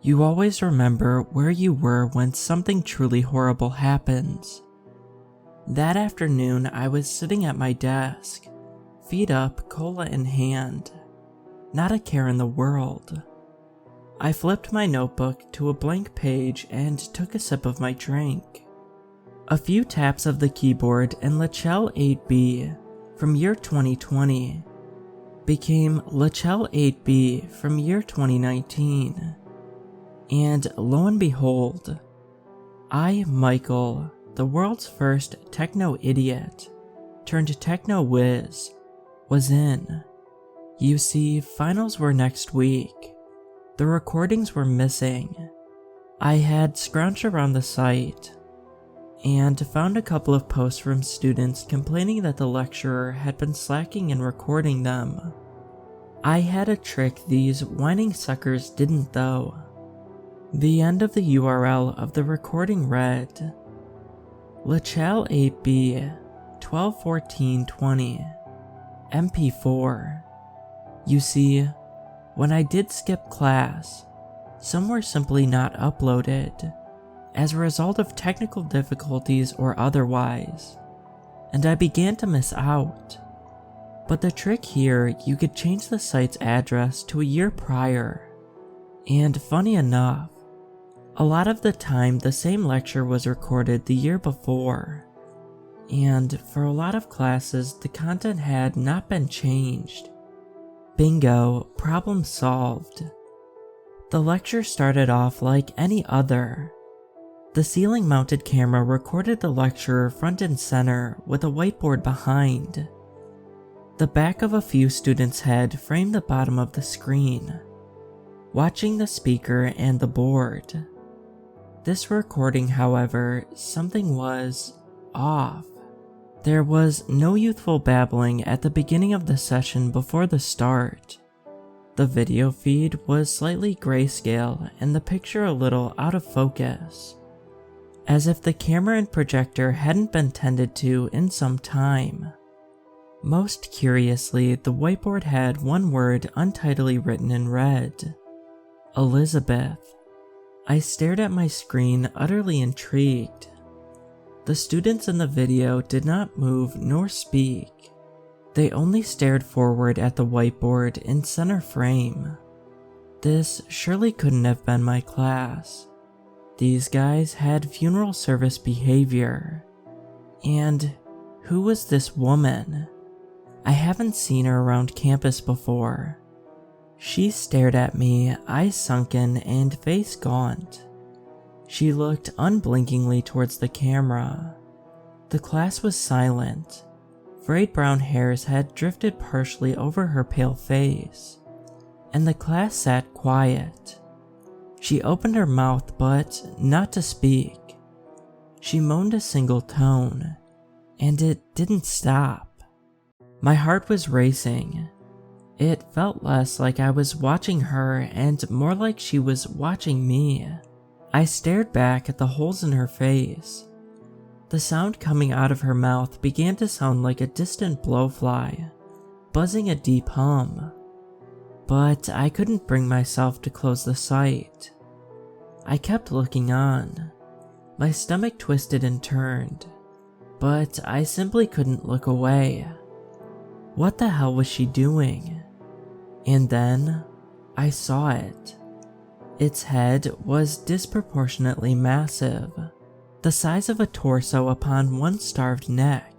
You always remember where you were when something truly horrible happens. That afternoon, I was sitting at my desk, feet up, cola in hand. Not a care in the world. I flipped my notebook to a blank page and took a sip of my drink. A few taps of the keyboard and LCL 8B from year 2020 became LCL 8B from year 2019. And lo and behold, I, Michael, the world's first techno-idiot turned techno-whiz, was in. You see, finals were next week. The recordings were missing. I had scrounged around the site and found a couple of posts from students complaining that the lecturer had been slacking in recording them. I had a trick these whining suckers didn't though. The end of the URL of the recording read, LCL 8B 121420 MP4. You see, when I did skip class, some were simply not uploaded as a result of technical difficulties or otherwise, and I began to miss out. But the trick here, you could change the site's address to a year prior, and funny enough, a lot of the time the same lecture was recorded the year before, and for a lot of classes the content had not been changed. Bingo, problem solved. The lecture started off like any other. The ceiling-mounted camera recorded the lecturer front and center with a whiteboard behind. The back of a few students' head framed the bottom of the screen, watching the speaker and the board. This recording, however, something was off. There was no youthful babbling at the beginning of the session before the start. The video feed was slightly grayscale and the picture a little out of focus, as if the camera and projector hadn't been tended to in some time. Most curiously, the whiteboard had one word untidily written in red, Elizabeth. I stared at my screen, utterly intrigued. The students in the video did not move nor speak. They only stared forward at the whiteboard in center frame. This surely couldn't have been my class. These guys had funeral service behavior. And who was this woman? I haven't seen her around campus before. She stared at me, eyes sunken and face gaunt. She looked unblinkingly towards the camera. The class was silent. Frayed brown hairs had drifted partially over her pale face, and the class sat quiet. She opened her mouth, but not to speak. She moaned a single tone, and it didn't stop. My heart was racing. It felt less like I was watching her and more like she was watching me. I stared back at the holes in her face. The sound coming out of her mouth began to sound like a distant blowfly, buzzing a deep hum. But I couldn't bring myself to close the site. I kept looking on. My stomach twisted and turned, but I simply couldn't look away. What the hell was she doing? And then, I saw it. Its head was disproportionately massive, the size of a torso upon one starved neck.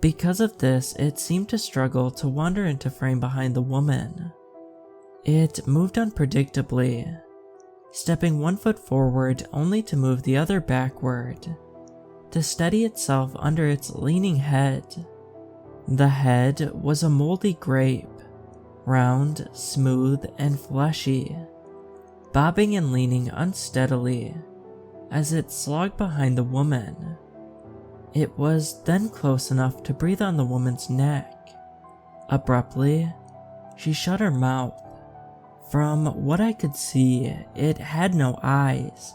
Because of this, it seemed to struggle to wander into frame behind the woman. It moved unpredictably, stepping one foot forward only to move the other backward, to steady itself under its leaning head. The head was a moldy grape, round, smooth, and fleshy, bobbing and leaning unsteadily as it slogged behind the woman. It was then close enough to breathe on the woman's neck. Abruptly, she shut her mouth. From what I could see, it had no eyes,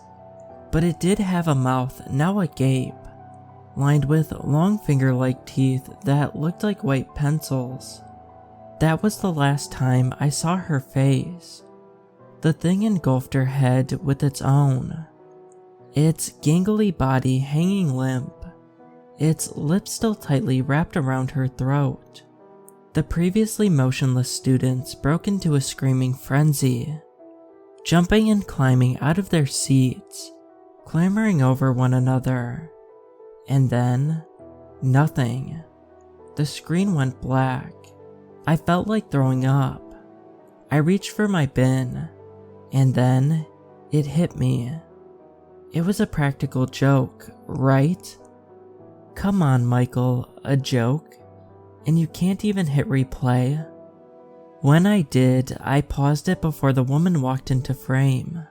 but it did have a mouth now agape, lined with long finger-like teeth that looked like white pencils. That was the last time I saw her face. the thing engulfed her head with its own, its gangly body hanging limp, its lips still tightly wrapped around her throat. The previously motionless students broke into a screaming frenzy, jumping and climbing out of their seats, clambering over one another. And then, nothing. The screen went black. I felt like throwing up. I reached for my bin, and then it hit me. It was a practical joke, right? Come on, Michael, a joke? And you can't even hit replay? When I did, I paused it before the woman walked into frame.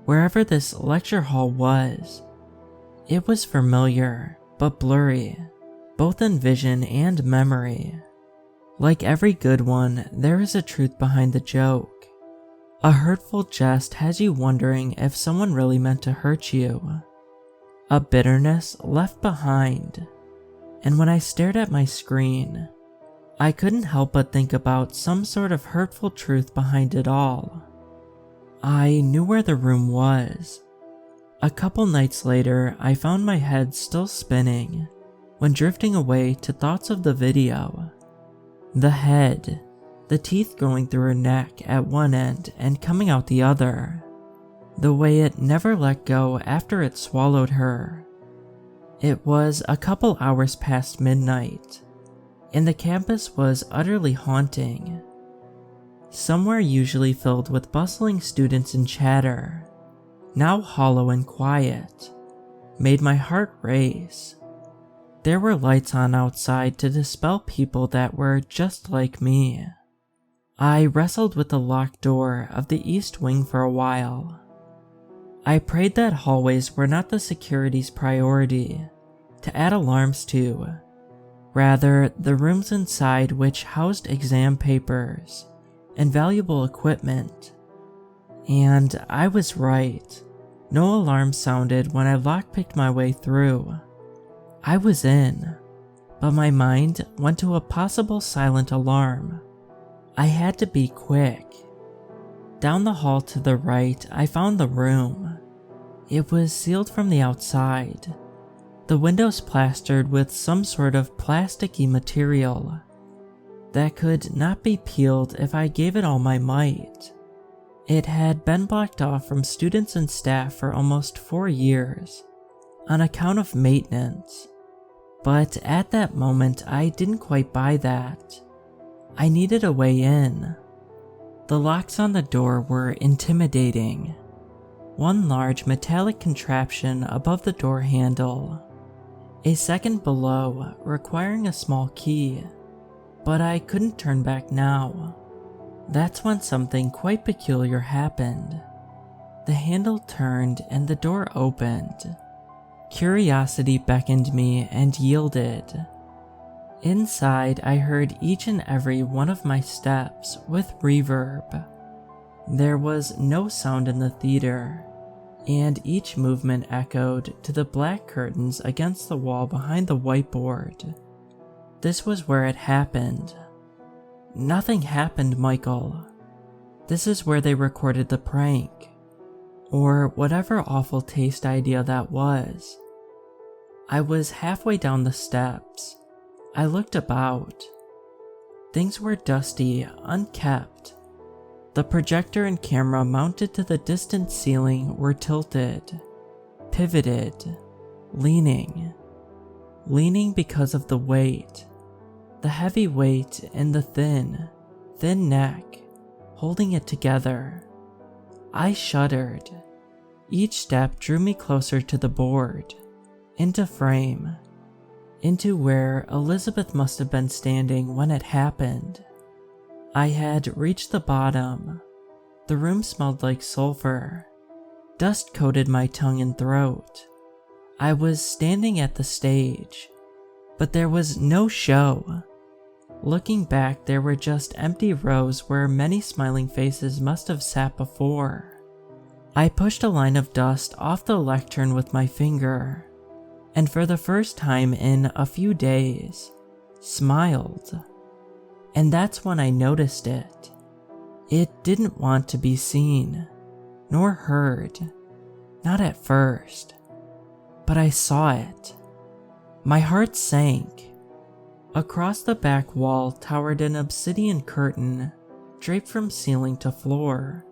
Wherever this lecture hall was, it was familiar, but blurry, both in vision and memory. Like every good one, there is a truth behind the joke. A hurtful jest has you wondering if someone really meant to hurt you. A bitterness left behind. And when I stared at my screen, I couldn't help but think about some sort of hurtful truth behind it all. I knew where the room was. A couple nights later, I found my head still spinning when drifting away to thoughts of the video. The head, the teeth going through her neck at one end and coming out the other. The way it never let go after it swallowed her. It was a couple hours past midnight, and the campus was utterly haunting. Somewhere usually filled with bustling students and chatter, now hollow and quiet, made my heart race. There were lights on outside to dispel people that were just like me. I wrestled with the locked door of the east wing for a while. I prayed that hallways were not the security's priority to add alarms to, rather the rooms inside which housed exam papers and valuable equipment. And I was right. No alarm sounded when I lockpicked my way through. I was in, but my mind went to a possible silent alarm. I had to be quick. Down the hall to the right, I found the room. It was sealed from the outside, the windows plastered with some sort of plasticky material that could not be peeled if I gave it all my might. It had been blocked off from students and staff for almost 4 years on account of maintenance, but at that moment I didn't quite buy that. I needed a way in. The locks on the door were intimidating. One large metallic contraption above the door handle, a second below requiring a small key, but I couldn't turn back now. That's when something quite peculiar happened. The handle turned and the door opened. Curiosity beckoned me and yielded. Inside, I heard each and every one of my steps with reverb. There was no sound in the theater, and each movement echoed to the black curtains against the wall behind the whiteboard. This was where it happened. Nothing happened, Michael. This is where they recorded the prank, or whatever awful taste idea that was. I was halfway down the steps. I looked about. Things were dusty, unkept. The projector and camera mounted to the distant ceiling were tilted, pivoted, leaning because of the weight. The heavy weight and the thin neck, holding it together. I shuddered. Each step drew me closer to the board, into frame, into where Elizabeth must have been standing when it happened. I had reached the bottom. The room smelled like sulfur. Dust coated my tongue and throat. I was standing at the stage, but there was no show. Looking back, there were just empty rows where many smiling faces must have sat before. I pushed a line of dust off the lectern with my finger, and for the first time in a few days, smiled. And that's when I noticed it. It didn't want to be seen, nor heard, not at first, but I saw it. My heart sank. Across the back wall towered an obsidian curtain draped from ceiling to floor,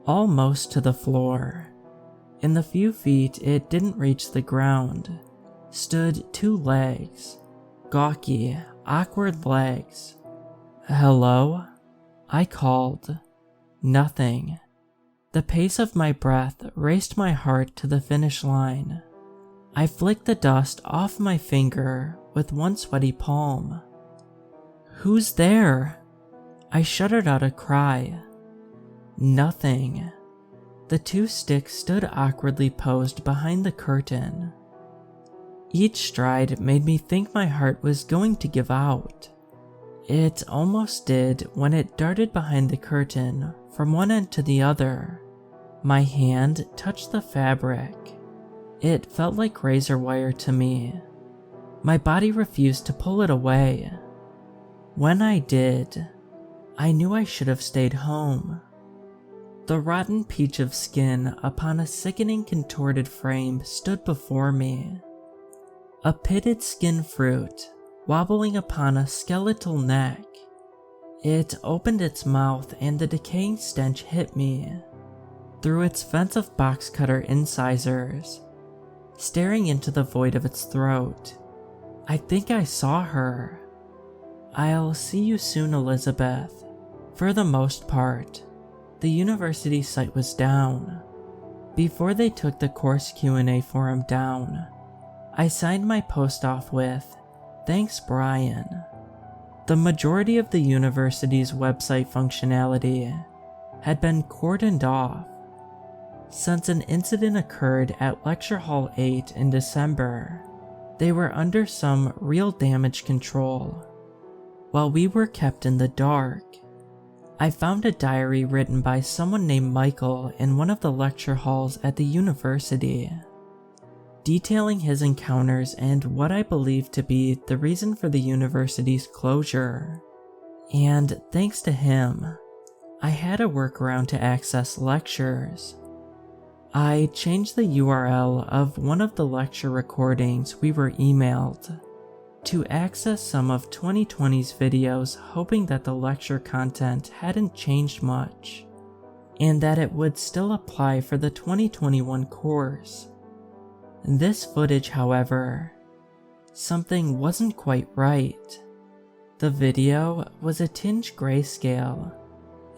almost to the floor. In the few feet it didn't reach the ground stood two legs, gawky, awkward legs. Hello? I called. Nothing. The pace of my breath raced my heart to the finish line. I flicked the dust off my finger with one sweaty palm. Who's there? I shuddered out a cry. Nothing. The two sticks stood awkwardly posed behind the curtain. Each stride made me think my heart was going to give out. It almost did when it darted behind the curtain from one end to the other. My hand touched the fabric. It felt like razor wire to me. My body refused to pull it away. When I did, I knew I should have stayed home. The rotten peach of skin upon a sickening contorted frame stood before me. A pitted skin fruit wobbling upon a skeletal neck. It opened its mouth and the decaying stench hit me. Through its fence of box cutter incisors, staring into the void of its throat, I think I saw her. I'll see you soon, Elizabeth. For the most part, the university site was down. Before they took the course Q&A forum down, I signed my post off with, "Thanks, Brian." The majority of the university's website functionality had been cordoned off. Since an incident occurred at Lecture Hall 8 in December, they were under some real damage control. While we were kept in the dark, I found a diary written by someone named Michael in one of the lecture halls at the university, detailing his encounters and what I believe to be the reason for the university's closure. And thanks to him, I had a workaround to access lectures. I changed the URL of one of the lecture recordings we were emailed to access some of 2020's videos, hoping that the lecture content hadn't changed much, and that it would still apply for the 2021 course. This footage, however, something wasn't quite right. The video was a tinge grayscale,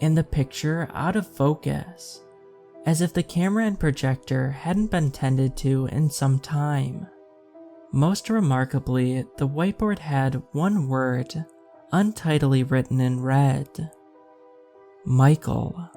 and the picture out of focus, as if the camera and projector hadn't been tended to in some time. Most remarkably, the whiteboard had one word untidily written in red: Michael.